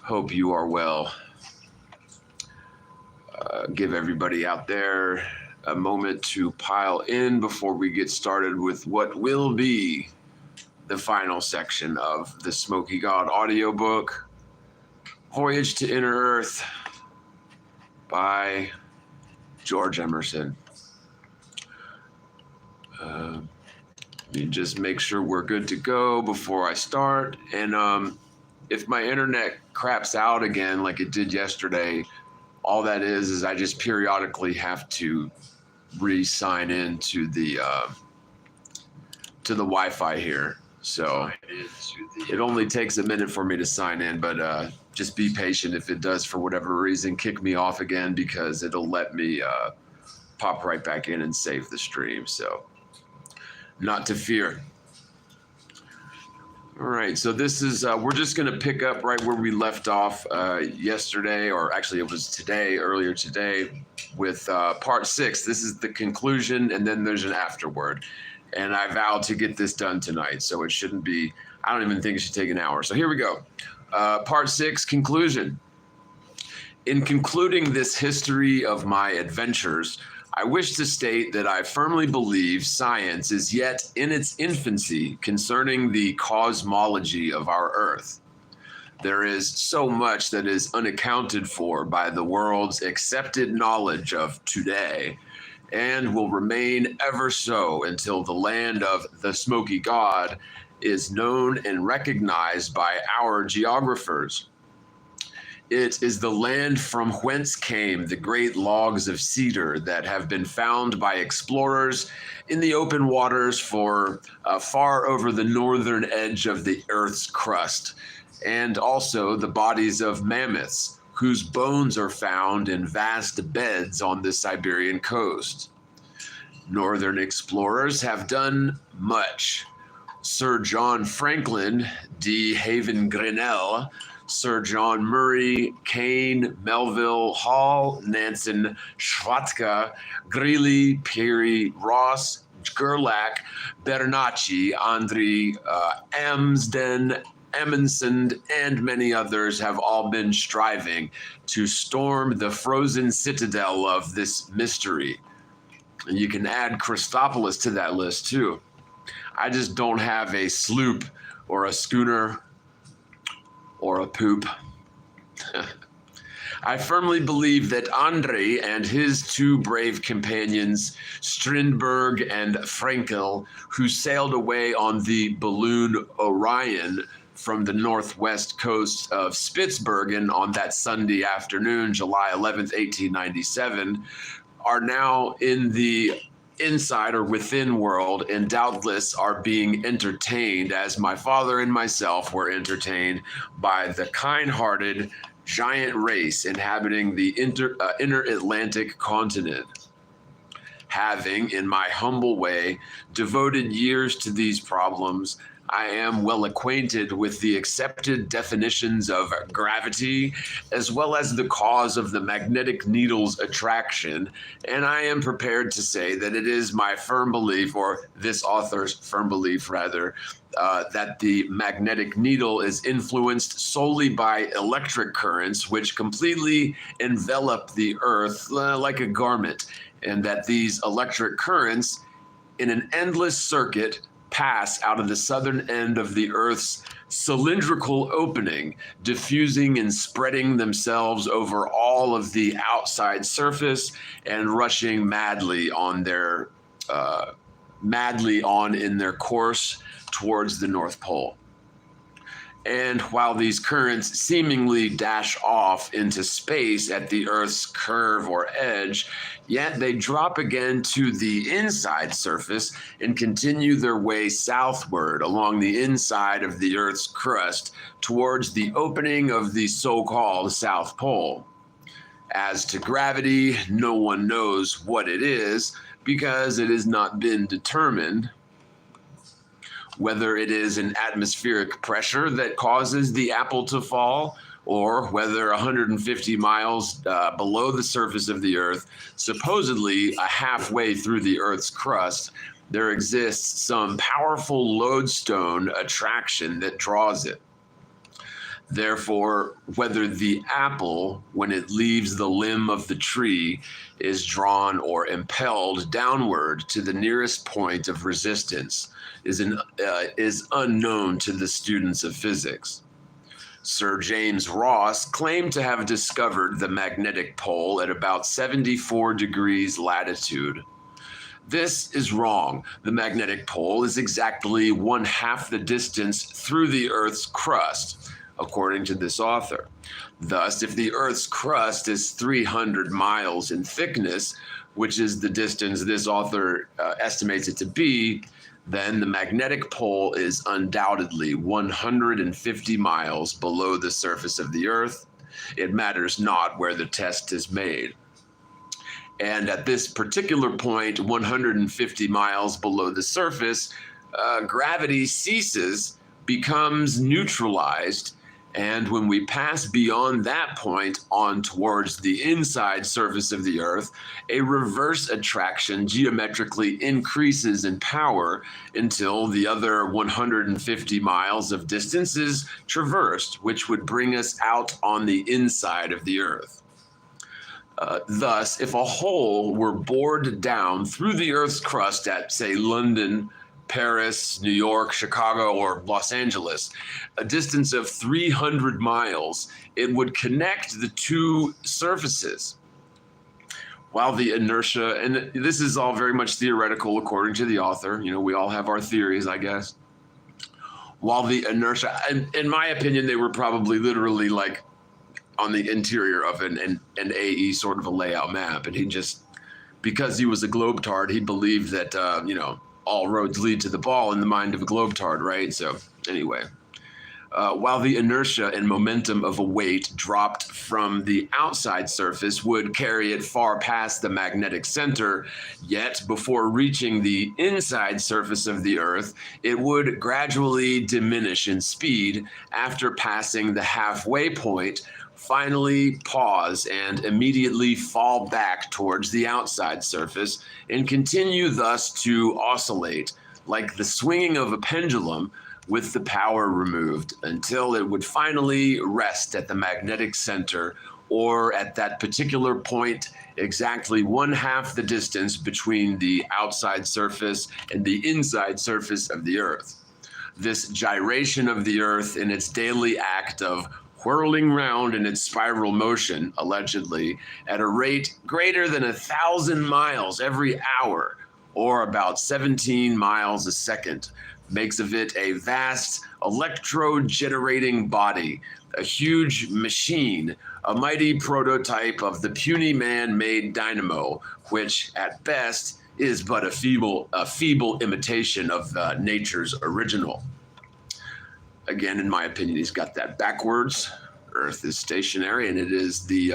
Hope you are well. Give everybody out there a moment to pile in before we get started with what will be the final section of the Smoky God audiobook, Voyage to Inner Earth by George Emerson. Let me just make sure we're good to go before I start. And if my internet craps out again like it did yesterday, all that is I just periodically have to re-sign in to the Wi-Fi here. So it only takes a minute for me to sign in, but just be patient. If it does, for whatever reason, kick me off again, because it'll let me pop right back in and save the stream. So not to fear. All right, so this is, we're just gonna pick up right where we left off yesterday, or actually it was today, earlier today, with part 6. This is the conclusion, and then there's an afterward. And I vowed to get this done tonight, so it shouldn't be, I don't even think it should take an hour. So here we go. Part 6, conclusion. In concluding this history of my adventures, I wish to state that I firmly believe science is yet in its infancy concerning the cosmology of our Earth. There is so much that is unaccounted for by the world's accepted knowledge of today, and will remain ever so until the land of the Smoky God is known and recognized by our geographers. It is the land from whence came the great logs of cedar that have been found by explorers in the open waters for far over the northern edge of the Earth's crust, and also the bodies of mammoths, whose bones are found in vast beds on the Siberian coast. Northern explorers have done much. Sir John Franklin, de Haven Grinnell, Sir John Murray, Kane, Melville, Hall, Nansen, Schwatka, Greeley, Peary, Ross, Gerlach, Bernacchi, Andre, Amsden, Emerson, and many others have all been striving to storm the frozen citadel of this mystery. And you can add Christopolis to that list too. I just don't have a sloop or a schooner or a poop. I firmly believe that Andre and his two brave companions, Strindberg and Frankel, who sailed away on the balloon Orion from the northwest coast of Spitsbergen on that Sunday afternoon, July 11th, 1897, are now in the inside or within world, and doubtless are being entertained, as my father and myself were entertained, by the kind-hearted giant race inhabiting the inner Atlantic continent. Having, in my humble way, devoted years to these problems, I am well acquainted with the accepted definitions of gravity, as well as the cause of the magnetic needle's attraction, and I am prepared to say that it is my firm belief, or this author's firm belief rather, that the magnetic needle is influenced solely by electric currents which completely envelop the Earth like a garment, and that these electric currents in an endless circuit pass out of the southern end of the Earth's cylindrical opening, diffusing and spreading themselves over all of the outside surface and rushing madly on in their course towards the North Pole. And while these currents seemingly dash off into space at the Earth's curve or edge, yet they drop again to the inside surface and continue their way southward along the inside of the Earth's crust towards the opening of the so-called South Pole. As to gravity, no one knows what it is, because it has not been determined. Whether it is an atmospheric pressure that causes the apple to fall, or whether 150 miles below the surface of the Earth, supposedly a halfway through the Earth's crust, there exists some powerful lodestone attraction that draws it. Therefore, whether the apple, when it leaves the limb of the tree, is drawn or impelled downward to the nearest point of resistance is unknown to the students of physics. Sir James Ross claimed to have discovered the magnetic pole at about 74 degrees latitude. This is wrong. The magnetic pole is exactly 1/2 the distance through the Earth's crust, according to this author. Thus, if the Earth's crust is 300 miles in thickness, which is the distance this author estimates it to be, then the magnetic pole is undoubtedly 150 miles below the surface of the Earth. It matters not where the test is made. And at this particular point, 150 miles below the surface, gravity ceases, becomes neutralized, and when we pass beyond that point on towards the inside surface of the Earth, a reverse attraction geometrically increases in power until the other 150 miles of distance is traversed, which would bring us out on the inside of the Earth. Thus, if a hole were bored down through the Earth's crust at, say, London, Paris, New York, Chicago, or Los Angeles, a distance of 300 miles, it would connect the two surfaces. While the inertia, and this is all very much theoretical according to the author, we all have our theories, I guess. While the inertia, and in my opinion, they were probably literally like on the interior of an AE sort of a layout map. And he just, because he was a globetard, he believed that, all roads lead to the ball in the mind of a globetard, right? So anyway, while the inertia and momentum of a weight dropped from the outside surface would carry it far past the magnetic center, yet before reaching the inside surface of the Earth, it would gradually diminish in speed after passing the halfway point, finally pause and immediately fall back towards the outside surface and continue thus to oscillate like the swinging of a pendulum with the power removed until it would finally rest at the magnetic center, or at that particular point exactly 1/2 the distance between the outside surface and the inside surface of the Earth. This gyration of the Earth in its daily act of whirling round in its spiral motion, allegedly, at a rate greater than 1,000 miles every hour, or about 17 miles a second, makes of it a vast electro-generating body, a huge machine, a mighty prototype of the puny man-made dynamo, which, at best, is but a feeble imitation of nature's original. Again, in my opinion, he's got that backwards. Earth is stationary, and it is the,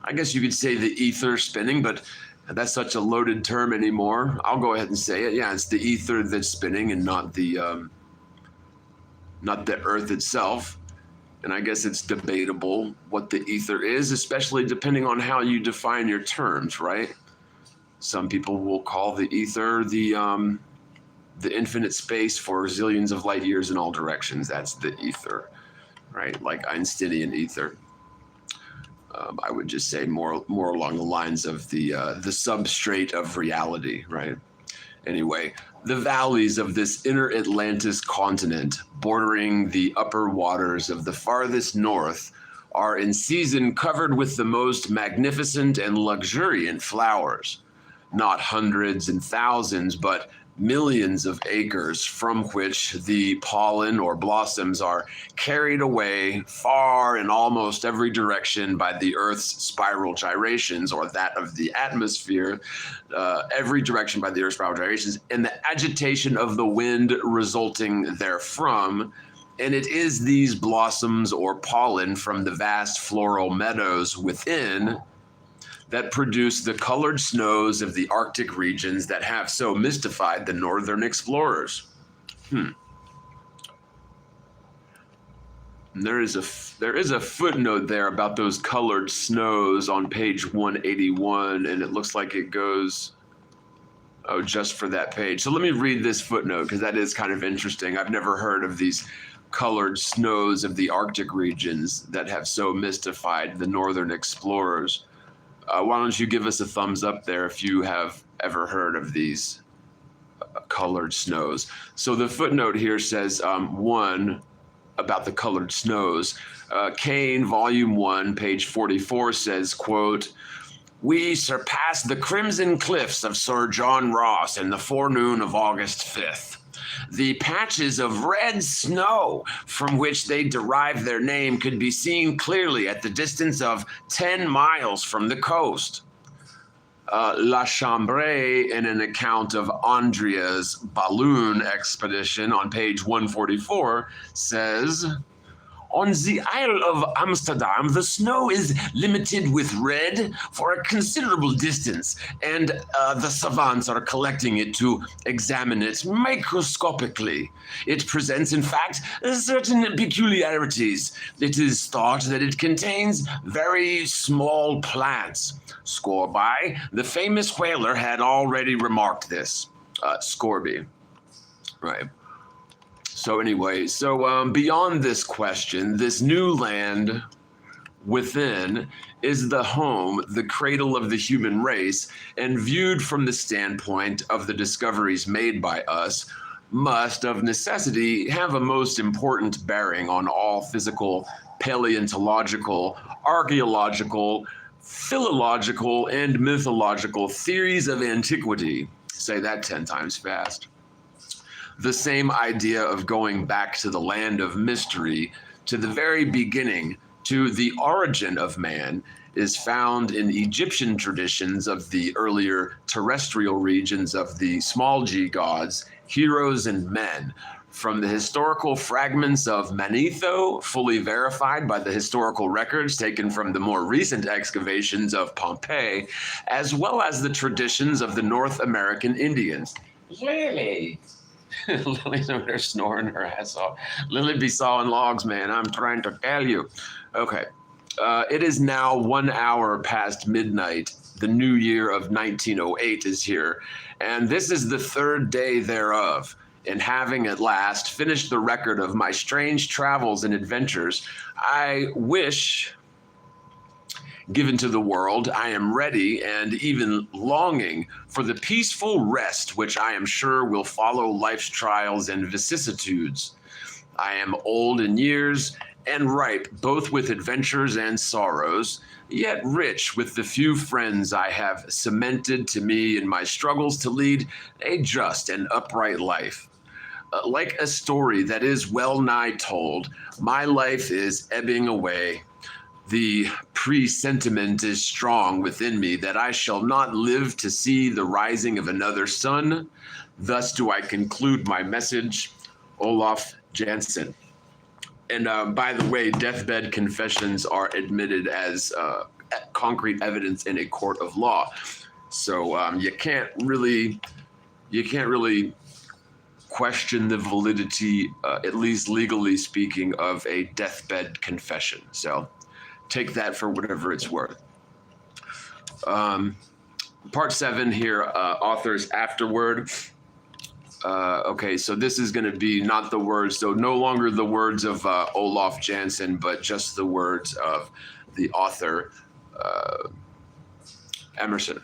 I guess you could say the ether spinning, but that's such a loaded term anymore. I'll go ahead and say it. Yeah, it's the ether that's spinning and not the Earth itself. And I guess it's debatable what the ether is, especially depending on how you define your terms, right? Some people will call the ether the infinite space for zillions of light years in all directions. That's the ether, right? Like Einsteinian ether. I would just say more along the lines of the substrate of reality, right? Anyway, the valleys of this inner Atlantis continent, bordering the upper waters of the farthest north, are in season covered with the most magnificent and luxuriant flowers. Not hundreds and thousands, but millions of acres, from which the pollen or blossoms are carried away far in almost every direction by the Earth's spiral gyrations, or that of the atmosphere, every direction by the Earth's spiral gyrations, and the agitation of the wind resulting therefrom. And it is these blossoms or pollen from the vast floral meadows within that produce the colored snows of the Arctic regions that have so mystified the northern explorers. And there is a footnote there about those colored snows on page 181, and it looks like it goes, just for that page. So let me read this footnote, because that is kind of interesting. I've never heard of these colored snows of the Arctic regions that have so mystified the northern explorers. Why don't you give us a thumbs up there if you have ever heard of these colored snows? So the footnote here says, one, about the colored snows. Kane, volume 1, page 44 says, quote, "We surpassed the crimson cliffs of Sir John Ross in the forenoon of August 5th. The patches of red snow from which they derived their name could be seen clearly at the distance of 10 miles from the coast." La Chambre, in an account of Andrea's balloon expedition on page 144, says, "On the Isle of Amsterdam, the snow is limited with red for a considerable distance, and the savants are collecting it to examine it microscopically. It presents, in fact, certain peculiarities. It is thought that it contains very small plants. Scorby, the famous whaler, had already remarked this." Scorby, right. So anyway, beyond this question, this new land within is the home, the cradle of the human race, and viewed from the standpoint of the discoveries made by us, must of necessity have a most important bearing on all physical, paleontological, archaeological, philological, and mythological theories of antiquity. Say that 10 times fast. The same idea of going back to the land of mystery, to the very beginning, to the origin of man, is found in Egyptian traditions of the earlier terrestrial regions of the small g gods, heroes, and men. From the historical fragments of Manetho, fully verified by the historical records taken from the more recent excavations of Pompeii, as well as the traditions of the North American Indians. Lily! Lily's over there snoring her ass off. Lily be sawing logs, man. I'm trying to tell you. Okay. It is now 1 hour past midnight. The new year of 1908 is here, and this is the third day thereof. And having at last finished the record of my strange travels and adventures, I wish given to the world, I am ready and even longing for the peaceful rest which I am sure will follow life's trials and vicissitudes. I am old in years and ripe both with adventures and sorrows, yet rich with the few friends I have cemented to me in my struggles to lead a just and upright life. Like a story that is well nigh told, my life is ebbing away. The presentiment is strong within me that I shall not live to see the rising of another sun. Thus do I conclude my message, Olaf Jansen. And by the way, deathbed confessions are admitted as concrete evidence in a court of law. So you can't really question the validity, at least legally speaking, of a deathbed confession. So take that for whatever it's worth. Part 7 here, authors Afterward. Okay, so this is going to be not the words, so no longer the words of Olaf Jansen, but just the words of the author, Emerson.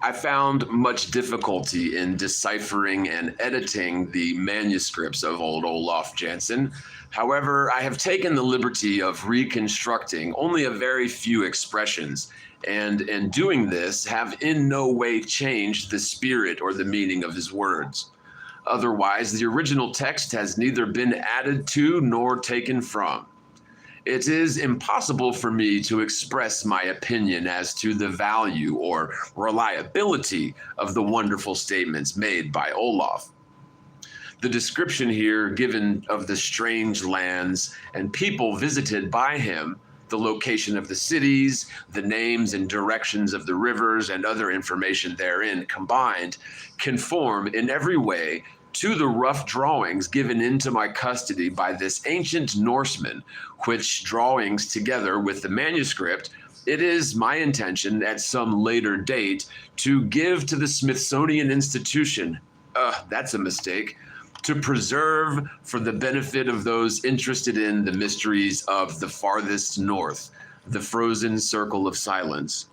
I found much difficulty in deciphering and editing the manuscripts of old Olaf Jansen. However, I have taken the liberty of reconstructing only a very few expressions, and in doing this have in no way changed the spirit or the meaning of his words. Otherwise, the original text has neither been added to nor taken from. It is impossible for me to express my opinion as to the value or reliability of the wonderful statements made by Olaf. The description here given of the strange lands and people visited by him, the location of the cities, the names and directions of the rivers, and other information therein combined, conform in every way to the rough drawings given into my custody by this ancient Norseman, which drawings together with the manuscript, it is my intention at some later date to give to the Smithsonian Institution, that's a mistake, to preserve for the benefit of those interested in the mysteries of the farthest north, the frozen circle of silence.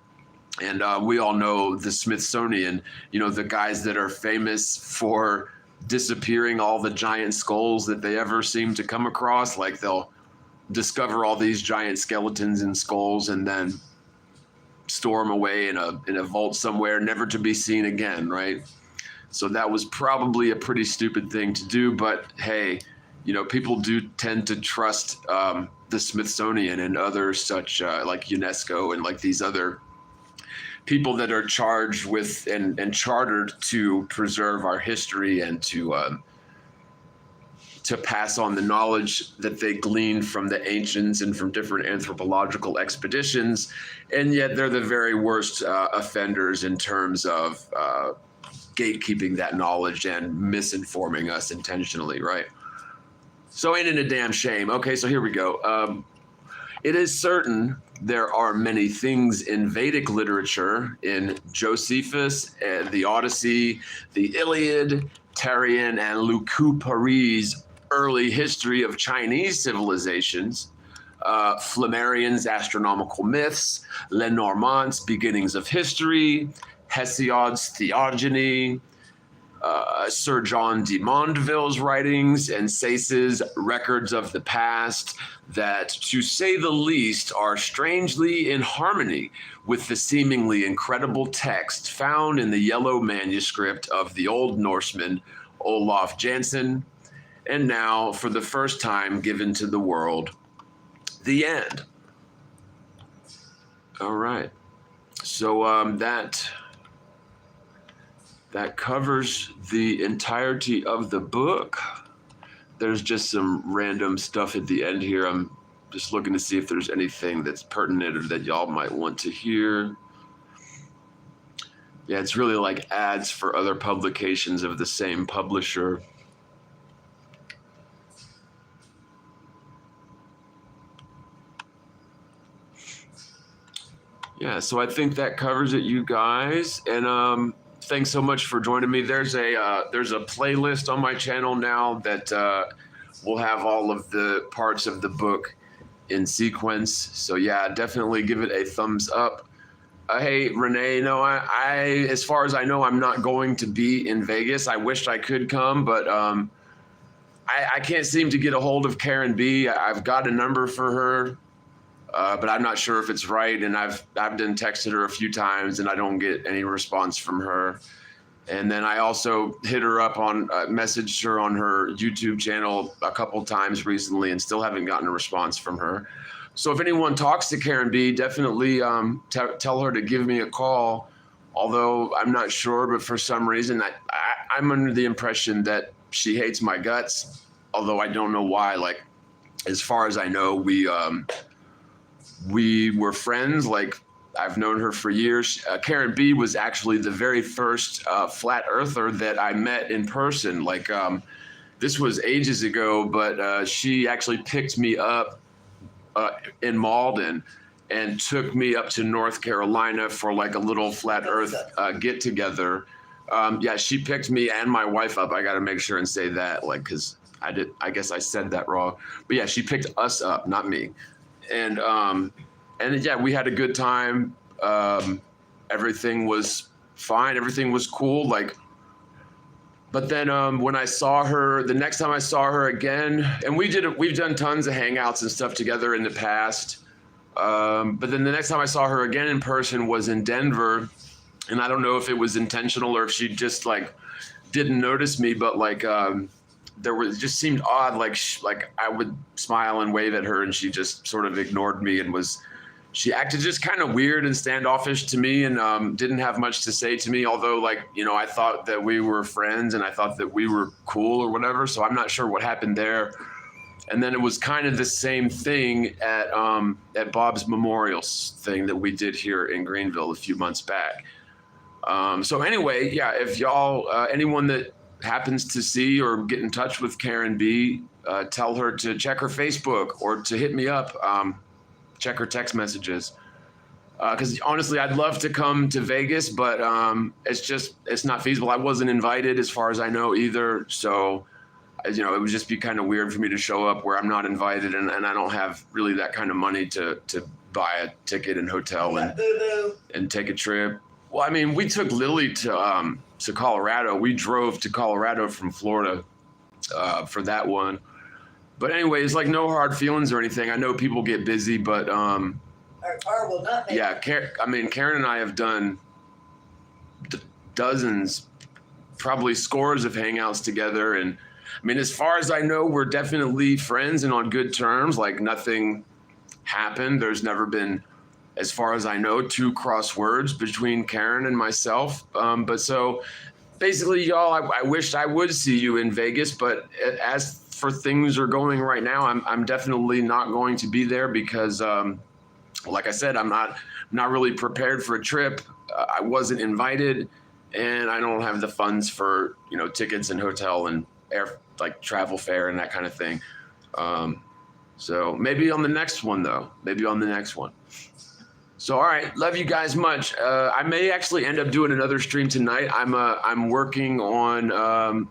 And we all know the Smithsonian, the guys that are famous for disappearing all the giant skulls that they ever seem to come across. Like they'll discover all these giant skeletons and skulls and then store them away in a vault somewhere, never to be seen again, right? So that was probably a pretty stupid thing to do, but hey, people do tend to trust the Smithsonian and other such like UNESCO and like these other people that are charged with and chartered to preserve our history and to pass on the knowledge that they gleaned from the ancients and from different anthropological expeditions. And yet they're the very worst offenders in terms of gatekeeping that knowledge and misinforming us intentionally, right? So ain't it a damn shame? Okay, so here we go. It is certain there are many things in Vedic literature, in Josephus, and the Odyssey, the Iliad, Tarian, and Lucupari's early history of Chinese civilizations, Flammarion's astronomical myths, Lenormand's beginnings of history, Hesiod's theogony, Sir John de Mondeville's writings, and Sayce's records of the past that, to say the least, are strangely in harmony with the seemingly incredible text found in the yellow manuscript of the Old Norseman Olaf Jansen, and now, for the first time, given to the world, the end. All right. So that covers the entirety of the book. There's just some random stuff at the end here. I'm just looking to see if there's anything that's pertinent or that y'all might want to hear. Yeah, it's really like ads for other publications of the same publisher. Yeah, so I think that covers it, you guys. And thanks so much for joining me. There's a playlist on my channel now that will have all of the parts of the book in sequence. So yeah, definitely give it a thumbs up. Hey, Renee, no, I as far as I know, I'm not going to be in Vegas. I wished I could come, but I can't seem to get a hold of Karen B. I've got a number for her. But I'm not sure if it's right, and I've been texted her a few times, and I don't get any response from her. And then I also hit her up messaged her on her YouTube channel a couple times recently, and still haven't gotten a response from her. So if anyone talks to Karen B, definitely tell her to give me a call. Although I'm not sure, but for some reason I'm under the impression that she hates my guts. Although I don't know why. Like, as far as I know, we were friends. Like, I've known her for years. Karen B was actually the very first flat earther that I met in person. Like, this was ages ago, but she actually picked me up in Malden and took me up to North Carolina for like a little flat earth get together. Yeah, she picked me and my wife up. I got to make sure and say that, like, because I guess I said that wrong. But yeah, she picked us up, not me. And yeah, we had a good time. Everything was fine. Everything was cool. Like, but then when I saw her, the next time I saw her again, and we've done tons of hangouts and stuff together in the past. But then the next time I saw her again in person was in Denver, and I don't know if it was intentional or if she just like didn't notice me, but like it just seemed odd. Like I would smile and wave at her, and she just sort of ignored me and she acted just kind of weird and standoffish to me, and didn't have much to say to me. Although, like, I thought that we were friends and I thought that we were cool or whatever. So I'm not sure what happened there. And then it was kind of the same thing at Bob's memorial thing that we did here in Greenville a few months back. So anyway, yeah, if y'all, anyone that happens to see or get in touch with Karen B, tell her to check her Facebook or to hit me up, check her text messages. Because honestly, I'd love to come to Vegas, but it's not feasible. I wasn't invited as far as I know either. So you know, it would just be kind of weird for me to show up where I'm not invited, and I don't have really that kind of money to buy a ticket and hotel and take a trip. Well, I mean, we took Lily to Colorado. We drove to Colorado from Florida for that one. But anyways, like no hard feelings or anything. I know people get busy, but our car will not make yeah, Karen and I have done dozens, probably scores of hangouts together. And I mean, as far as I know, we're definitely friends and on good terms. Like nothing happened. There's never been, as far as I know, 2 cross words between Karen and myself. But so basically, y'all, I wished I would see you in Vegas, but as for things are going right now, I'm definitely not going to be there because, like I said, I'm not really prepared for a trip. I wasn't invited, and I don't have the funds for, you know, tickets and hotel and air, like travel fare and that kind of thing. So maybe on the next one, though. Maybe on the next one. So, all right, love you guys much. I may actually end up doing another stream tonight. I'm working on.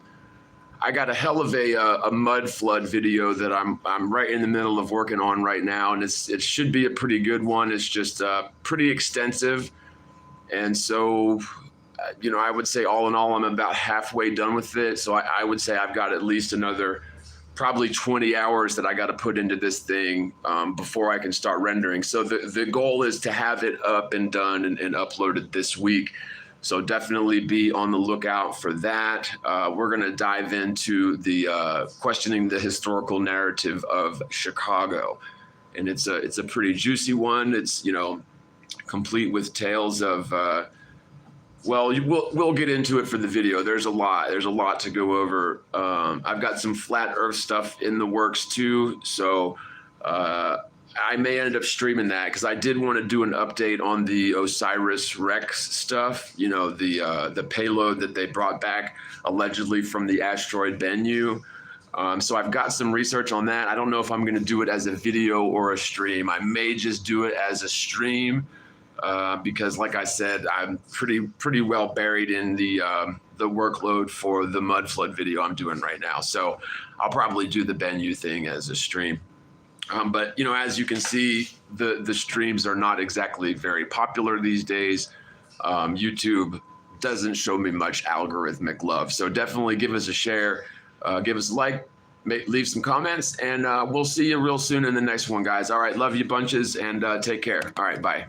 I got a hell of a mud flood video that I'm right in the middle of working on right now, and it should be a pretty good one. It's just pretty extensive, and so you know, I would say all in all, I'm about halfway done with it. So I would say I've got at least another probably 20 hours that I got to put into this thing before I can start rendering. So the goal is to have it up and done and uploaded this week. So definitely be on the lookout for that. We're going to dive into the questioning the historical narrative of Chicago. And it's a pretty juicy one. It's, you know, complete with tales of, well, we'll get into it for the video. There's a lot to go over. I've got some flat earth stuff in the works too. So I may end up streaming that because I did want to do an update on the Osiris Rex stuff, you know, the payload that they brought back allegedly from the asteroid Bennu. So I've got some research on that. I don't know if I'm going to do it as a video or a stream. I may just do it as a stream because, like I said, I'm pretty well buried in the workload for the mud flood video I'm doing right now. So I'll probably do the Bennu thing as a stream. But, you know, as you can see, the streams are not exactly very popular these days. YouTube doesn't show me much algorithmic love. So definitely give us a share, give us a like, leave some comments, and we'll see you real soon in the next one, guys. All right, love you bunches, and take care. All right, bye.